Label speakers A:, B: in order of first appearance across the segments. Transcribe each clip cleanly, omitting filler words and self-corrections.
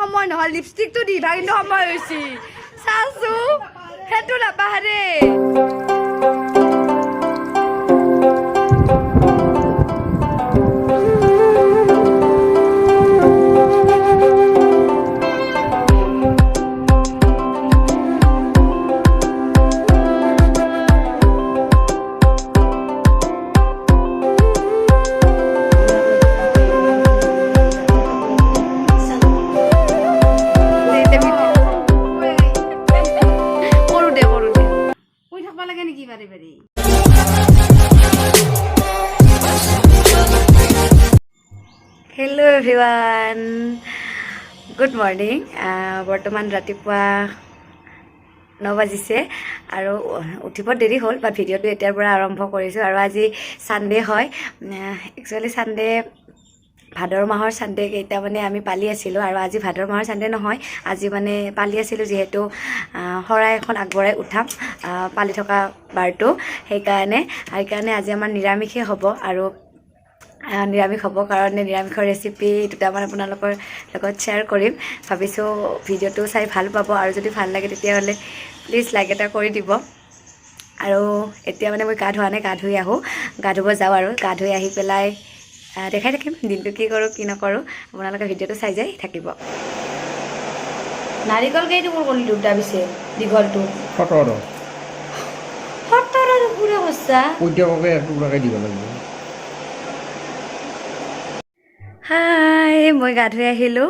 A: সময় নহয় লিপষ্টিকটো দিবা কিন্তু সময় হৈছে চাচু হেতু নাপাহাৰে Hello everyone, good morning. বৰ্তমান ৰাতিপুৱা 9 বাজিছে আৰু উঠিব দেৰি হ'ল বা ভিডিঅ'টো এতিয়াৰ পৰা আৰম্ভ কৰিছোঁ আৰু আজি সানডে হয় একচুৱেলি সানডে ভাদৰ মাহৰ সানডে কেইটা মানে আমি পালি আছিলোঁ আৰু আজি ভাদৰ মাহৰ সানডে নহয় আজি মানে পালি আছিলোঁ যিহেতু শৰাই এখন আগবঢ়াই উঠাম পালি থকা বাৰটো সেইকাৰণে আজি আমাৰ নিৰামিষে হ'ব আৰু নিৰামিষ হ'ব কাৰণে নিৰামিষৰ ৰেচিপি দুটামান আপোনালোকৰ লগত শ্বেয়াৰ কৰিম ভাবিছোঁ ভিডিঅ'টো চাই ভাল পাব আৰু যদি ভাল লাগে তেতিয়াহ'লে প্লিজ লাইক এটা কৰি দিব আৰু এতিয়া মানে মই গা ধোৱা নাই গা ধুই আহোঁ গা ধুব যাওঁ আৰু গা ধুই আহি পেলাই দেখাই থাকিম দিনটো কি কৰোঁ কি নকৰোঁ আপোনালোকে ভিডিঅ'টো চাই যাই থাকিব নাৰিকল কেইটো মোৰ কলি দুটা পিছে দীঘলটো
B: 17
A: পুৰা বস্তা
B: পইতাকে টুকুৰাকে দিব লাগিব
A: হাই মই গা ধুই আহিলোঁ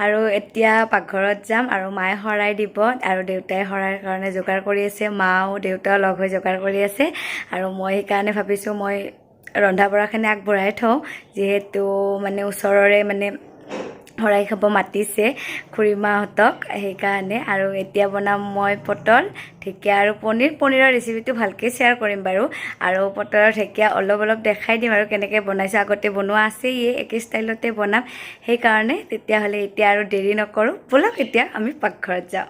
A: আৰু এতিয়া পাকঘৰত যাম আৰু মায়ে শৰাই দিব আৰু দেউতাই শৰাইৰ কাৰণে যোগাৰ কৰি আছে মাও দেউতাও লগ হৈ যোগাৰ কৰি আছে আৰু মই সেইকাৰণে ভাবিছোঁ মই ৰন্ধা বঢ়াখিনি আগবঢ়াই থওঁ যিহেতু মানে ওচৰৰে মানে শৰাই খাব মাতিছে খুৰীমাহঁতক সেইকাৰণে আৰু এতিয়া বনাম মই পটল ঢেকীয়া আৰু পনীৰৰ ৰেচিপিটো ভালকৈ শ্বেয়াৰ কৰিম বাৰু আৰু পটলৰ ঢেকীয়া অলপ দেখাই দিম আৰু কেনেকৈ বনাইছোঁ আগতে বনোৱা আছেই একে ষ্টাইলতে বনাম সেইকাৰণে তেতিয়াহ'লে এতিয়া আৰু দেৰি নকৰোঁ ব'লক এতিয়া আমি পাকঘৰত যাওঁ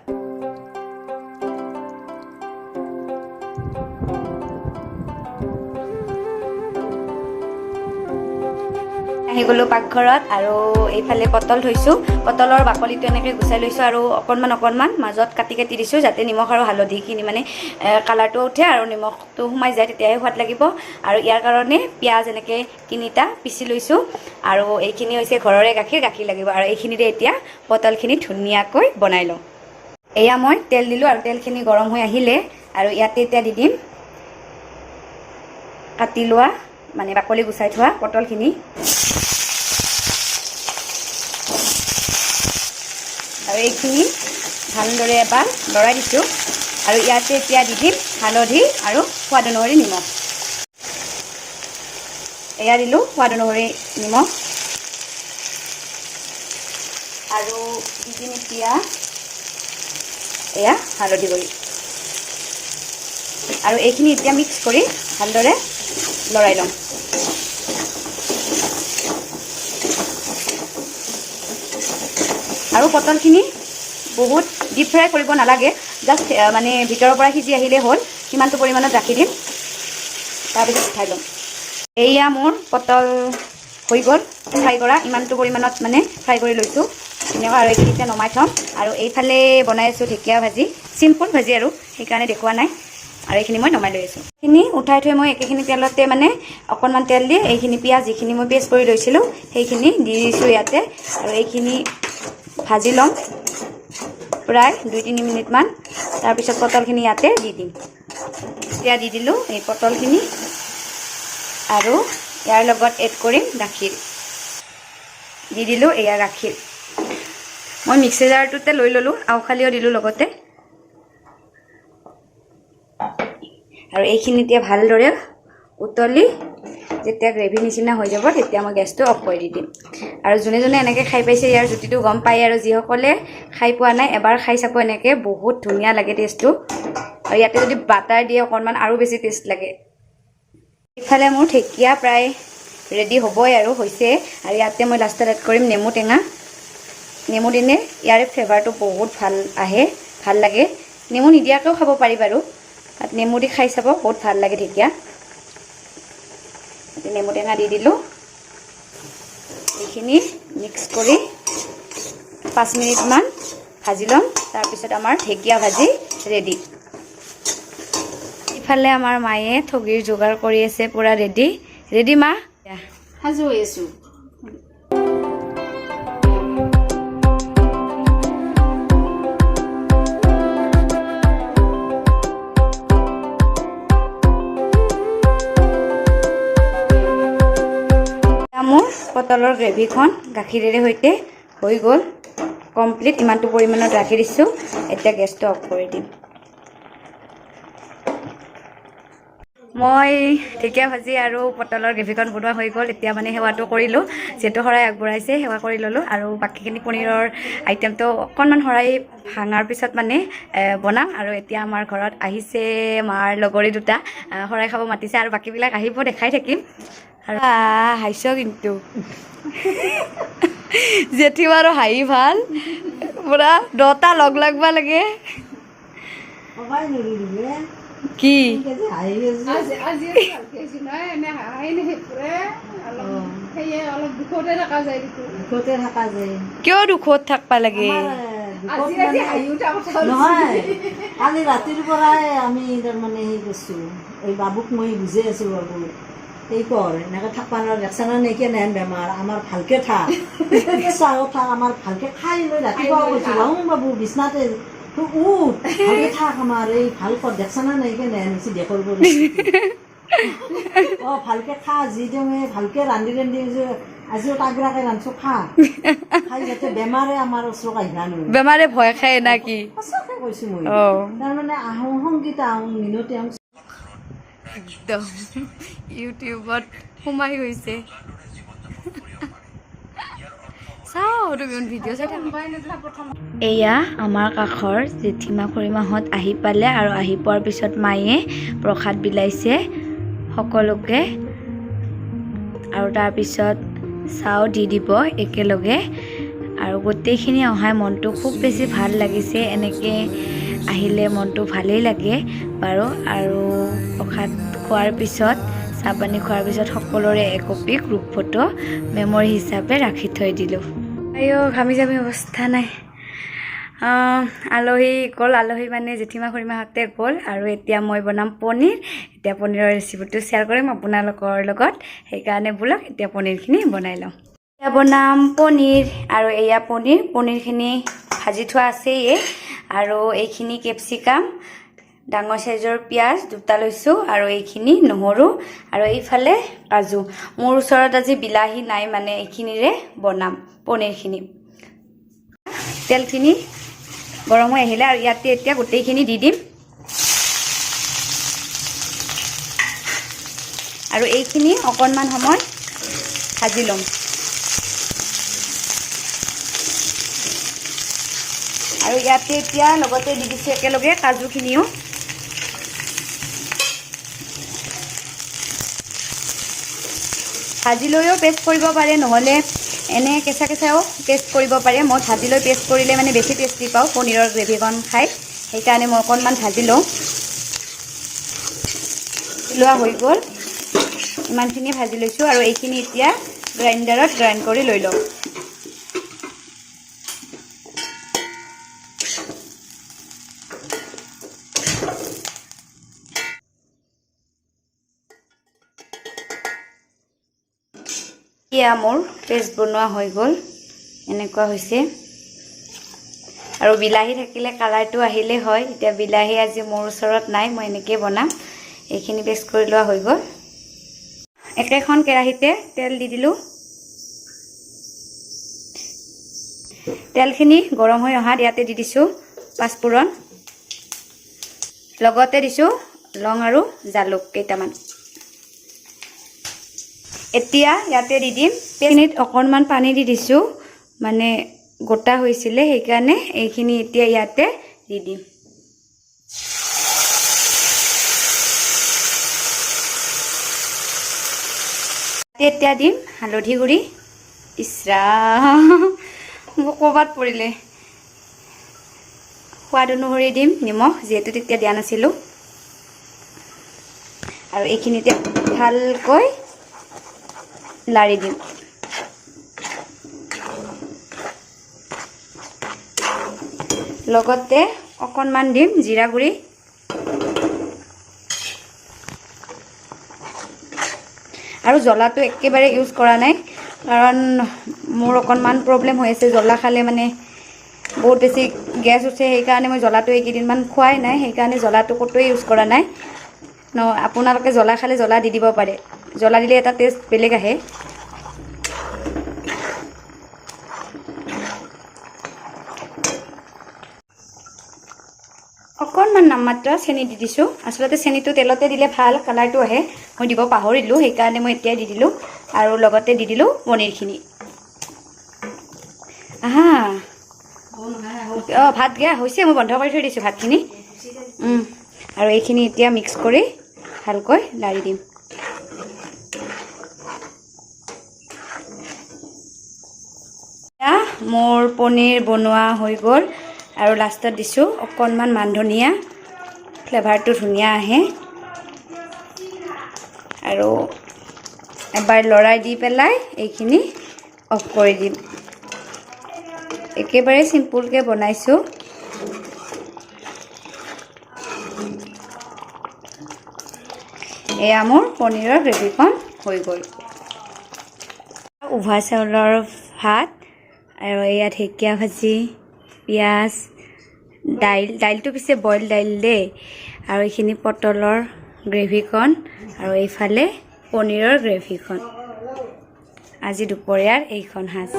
A: আহি গ'লোঁ পাকঘৰত আৰু এইফালে পটল থৈছোঁ পটলৰ বাকলিটো এনেকৈ গুচাই লৈছোঁ আৰু অকণমান মাজত কাটি দিছোঁ যাতে নিমখ আৰু হালধিখিনি মানে কালাৰটো উঠে আৰু নিমখটো সোমাই যায় তেতিয়াহে সোৱাদ লাগিব আৰু ইয়াৰ কাৰণে পিঁয়াজ এনেকৈ 3টা পিচি লৈছোঁ আৰু এইখিনি হৈছে ঘৰৰে গাখীৰ লাগিব আৰু এইখিনিৰে এতিয়া পটলখিনি ধুনীয়াকৈ বনাই লওঁ এয়া মই তেল দিলোঁ আৰু তেলখিনি গৰম হৈ আহিলে আৰু ইয়াতে এতিয়া দি দিম কাটি লোৱা মানে বাকলি গুচাই থোৱা পটলখিনি আৰু এইখিনি ভালদৰে এবাৰ লৰাই দিছোঁ আৰু ইয়াতে এতিয়া দি দিম হালধি আৰু সোৱাদ অনুসৰি নিমখ এয়া দিলোঁ সোৱাদ অনুসৰি নিমখ আৰু দি দিম এতিয়া এয়া হালধি গুড়ি আৰু এইখিনি এতিয়া মিক্স কৰি ভালদৰে লৰাই ল'ম আৰু পটলখিনি বহুত ডিপ ফ্ৰাই কৰিব নালাগে জাষ্ট মানে ভিতৰৰ পৰা সিজি আহিলে হ'ল কিমানটো পৰিমাণত ৰাখি দিম তাৰপিছত উঠাই ল'ম এয়া মোৰ পটল হৈ গ'ল ফ্ৰাই কৰা ইমানটো পৰিমাণত মানে ফ্ৰাই কৰি লৈছোঁ ধুনীয়াকৈ আৰু এইখিনি এতিয়া নমাই থ'ম আৰু এইফালে বনাই আছোঁ ঢেকীয়া ভাজি চিম্পুল ভাজি আৰু সেইকাৰণে দেখুওৱা নাই আৰু এইখিনি মই নমাই লৈ আছোঁ এইখিনি উঠাই থৈ মই একেখিনি তেলতে মানে অকণমান তেল দি এইখিনি পিঁয়াজ যিখিনি মই পেষ্ট কৰি লৈছিলোঁ সেইখিনি দি দিছোঁ ইয়াতে আৰু এইখিনি ভাজি ল'ম প্ৰায় 2-3 মিনিটমান তাৰপিছত পটলখিনি ইয়াতে দি দিম এতিয়া দি দিলোঁ এই পটলখিনি আৰু ইয়াৰ লগত এড কৰিম গাখীৰ দি দিলোঁ এয়া গাখীৰ মই মিক্সি জাৰটোতে লৈ ল'লোঁ আওখালিও দিলোঁ লগতে আৰু এইখিনি এতিয়া ভালদৰে উতলি যেতিয়া গ্ৰেভি নিচিনা হৈ যাব তেতিয়া মই গেছটো অফ কৰি দিম আৰু যোনে এনেকৈ খাই পাইছে ইয়াৰ জুতিটো গম পায় আৰু যিসকলে খাই পোৱা নাই এবাৰ খাই চাব এনেকৈ বহুত ধুনীয়া লাগে টেষ্টটো আৰু ইয়াতে যদি বাটাৰ দিয়ে অকণমান আৰু বেছি টেষ্ট লাগে ইফালে মোৰ ঢেকীয়া প্ৰায় ৰেডি হ'বই আৰু হৈছে আৰু ইয়াতে মই লাষ্টত এড কৰিম নেমু টেঙা নেমু দিলে ইয়াৰে ফ্লেভাৰটো বহুত ভাল লাগে নেমু নিদিয়াকৈও খাব পাৰি বাৰু নেমু দি খাই চাব বহুত ভাল লাগে ঢেকীয়া নেমু টেঙা দি দিলোঁ এইখিনি মিক্স কৰি 5 মিনিটমান ভাজি ল'ম। তাৰপিছত আমাৰ ঢেকীয়া ভাজি ৰেডি। ইফালে আমাৰ মায়ে ঠগিৰ যোগাৰ কৰি আছে, পুৰা ৰেডি মা?
C: সাজু হৈ আছো।
A: মোৰ পটলৰ গ্ৰেভিখন গাখীৰেৰে সৈতে হৈ গ'ল কমপ্লিট। ইমানটো পৰিমাণত ৰাখি দিছোঁ। এতিয়া গেছটো অফ কৰি দিম। মই ঢেকীয়া ভাজি আৰু পটলৰ গ্ৰেভিখন বনোৱা হৈ গ'ল। এতিয়া মানে সেৱাটো কৰিলোঁ, যিহেতু শৰাই আগবঢ়াইছে সেৱা কৰি ল'লোঁ। আৰু বাকীখিনি পনীৰৰ আইটেমটো অকণমান শৰাই ভাঙাৰ পিছত মানে বনাম। আৰু এতিয়া আমাৰ ঘৰত আহিছে মাৰ লগৰী দুটা, শৰাই খাব মাতিছে। আৰু বাকীবিলাক আহিব, দেখাই থাকিম। আৰু হাঁহিছ কিন্তু জেঠীমাৰো হাঁহি ভাল, পুৰা 10টা লগ লাগবা লাগে। কি কিয় দুখত থাকবা লাগে?
C: নহয়, কালি ৰাতিৰ পৰাই আমি তাৰমানে হেৰি কৰিছো, এই বাবুক মই বুজাই আছো। বাবু এই কৰ এনেকে থাকবা নোৱাৰে, দেখছা না নাইকিয়া নেহেন বেমাৰ, আমাৰ ভালকে থাক, চাও থাক, আমাৰ ভালকে খাই লৈ ৰাতিপুৱা কৈছো বাবু বিছনাতে ভালকে থাক, আমাৰ এই ভাল কৰ, দেখছা না নাইকিয়া নেহেন হৈছে দেশৰ ভালকে খা, যি দিওঁ ভালকে ৰান্ধি আজিও তাগৰাকে ৰান্ধছো, খা, খাই যাতে বেমাৰে আমাৰ ওচৰত আহিবা নোৱাৰে।
A: বেমাৰে ভয় খায় না কি?
C: সঁচাকে কৈছো মই। তাৰমানে আহোঁ সংগীতা আহোঁ মিনতি আহোঁ
A: একদম ইউটিউবত সোমাই গৈছে। চাওঁ তুমি ভিডিঅ' চাই থাকা। এয়া আমাৰ কাষৰ জেঠীমা খুৰীমাহঁত আহি পালে। আৰু আহি পোৱাৰ পিছত মায়ে প্ৰসাদ বিলাইছে সকলোকে। আৰু তাৰপিছত চাও দি দিব একেলগে। আৰু গোটেইখিনি অহাই মনটো খুব বেছি ভাল লাগিছে। এনেকৈ আহিলে মনটো ভালেই লাগে বাৰু। আৰু প্ৰসাদ খোৱাৰ পিছত, চাহ পানী খোৱাৰ পিছত সকলোৰে একপি গ্ৰুপ ফটো মেমৰি হিচাপে ৰাখি থৈ দিলোঁ। আইও ঘামি জামি অৱস্থা নাই। আলহী গ'ল, আলহী মানে জেঠীমা খুৰীমাহঁতে গ'ল। আৰু এতিয়া মই বনাম পনীৰ। এতিয়া পনীৰৰ ৰেচিপিটো শ্বেয়াৰ কৰিম আপোনালোকৰ লগত, সেইকাৰণে বোলক এতিয়া পনীৰখিনি বনাই লওঁ। এতিয়া বনাম পনীৰ। আৰু এয়া পনীৰখিনি ভাজি থোৱা আছেই। আৰু এইখিনি কেপচিকাম, ডাঙৰ চাইজৰ পিঁয়াজ 2টা লৈছোঁ। আৰু এইখিনি নহৰু, আৰু এইফালে কাজু। মোৰ ওচৰত আজি বিলাহী নাই, মানে এইখিনিৰে বনাম পনীৰখিনি। তেলখিনি গৰম হৈ আহিলে আৰু ইয়াতে এতিয়া গোটেইখিনি দি দিম। আৰু এইখিনি অকণমান সময় ভাজি ল'ম। আৰু ইয়াতে এতিয়া লগতে দি দিছোঁ একেলগে কাজুখিনিও। ভাজি লৈও পেষ্ট কৰিব পাৰে, নহ'লে এনে কেঁচা কেঁচাও পেষ্ট কৰিব পাৰে। মই ভাজি লৈ পেষ্ট কৰিলে মানে বেছি টেষ্টি পাওঁ পনীৰৰ গ্ৰেভিকণ খাই, সেইকাৰণে মই অকণমান ভাজি লওঁ। লোৱা হৈ গ'ল, ইমানখিনি ভাজি লৈছোঁ। আৰু এইখিনি এতিয়া গ্ৰাইণ্ডাৰত গ্ৰাইণ্ড কৰি লৈ লওঁ। এয়া মোৰ পেষ্ট বনোৱা হৈ গ'ল, এনেকুৱা হৈছে। আৰু বিলাহী থাকিলে কালাৰটো আহিলে হয়। এতিয়া বিলাহী আজি মোৰ ওচৰত নাই, মই এনেকৈ বনাম। এইখিনি পেষ্ট কৰি লোৱা হৈ গ'ল। একেখন কেৰাহীতে তেল দি দিলোঁ। তেলখিনি গৰম হৈ অহাত ইয়াতে দি দিছোঁ পাঁচফোৰণ, লগতে দিছোঁ লং আৰু জালুক কেইটামান। এতিয়া ইয়াতে দি দিম পেনিত অকণমান পানী দি দিছোঁ, মানে গোটা হৈছিলে সেইকাৰণে। এইখিনি এতিয়া ইয়াতে দি দিম। এতিয়া দিম হালধি গুড়ি। ইচৰা মোক ক'ৰবাত পৰিলে। সোৱাদ অনুসৰি দিম নিমখ, যিহেতু তেতিয়া দিয়া নাছিলোঁ। আৰু এইখিনিতে ভালকৈ লাৰি দিম। লগতে অকণমান দিম জিৰা গুড়ি, আৰু জ্বলাটো একেবাৰে ইউজ কৰা নাই কাৰণ মোৰ অকণমান প্ৰব্লেম হৈ আছে, জ্বলা খালে মানে বহুত বেছি গেছ উঠে, সেইকাৰণে মই জ্বলাটো এইকেইদিনমান খোৱাই নাই, সেইকাৰণে জ্বলাটো ক'তোৱে ইউজ কৰা নাই। আপোনালোকে জ্বলা খালে জ্বলা দি দিব পাৰে, জ্বলা দিলে এটা টেষ্ট বেলেগ আহে। অকণমান নামমাত্ৰ চেনি দি দিছোঁ, আচলতে চেনিটো তেলতে দিলে ভাল কালাৰটো আহে, মই দিব পাহৰিলোঁ, সেইকাৰণে মই এতিয়াই দি দিলোঁ। আৰু লগতে দি দিলোঁ পনীৰখিনি। আহা ভাত গেয়া হৈছে, মই বন্ধ কৰি থৈ দিছোঁ ভাতখিনি। আৰু এইখিনি এতিয়া মিক্স কৰি ভালকৈ লাৰি দিম। মোৰ পনীৰ বনোৱা হৈ গ'ল, আৰু লাষ্টত দিছোঁ অকণমান মান ধনিয়া, ফ্লেভাৰটো ধুনীয়া আহে। আৰু এবাৰ লৰাই দি পেলাই এইখিনি অফ কৰি দিম। একেবাৰে চিম্পুলকৈ বনাইছোঁ। এয়া মোৰ পনীৰৰ গ্ৰেভিখন হৈ গ'ল। উভা চাউলৰ ভাত, আৰু এয়া ঢেকীয়া ভাজি, পিঁয়াজ, দাইলটো পিছে বইল দাইল দেই, আৰু এইখিনি পটলৰ গ্ৰেভিখন, আৰু এইফালে পনীৰৰ গ্ৰেভিখন। আজি দুপৰীয়াৰ এইখন সাজ।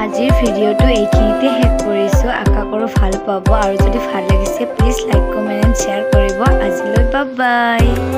A: আজিৰ ভিডিঅ'টো এইখিনিতে শেষ কৰিছোঁ। আশা কৰোঁ ভাল পাব, আৰু যদি ভাল লাগিছে please like, comment and share কৰিব। আজিলৈ বাই বাই।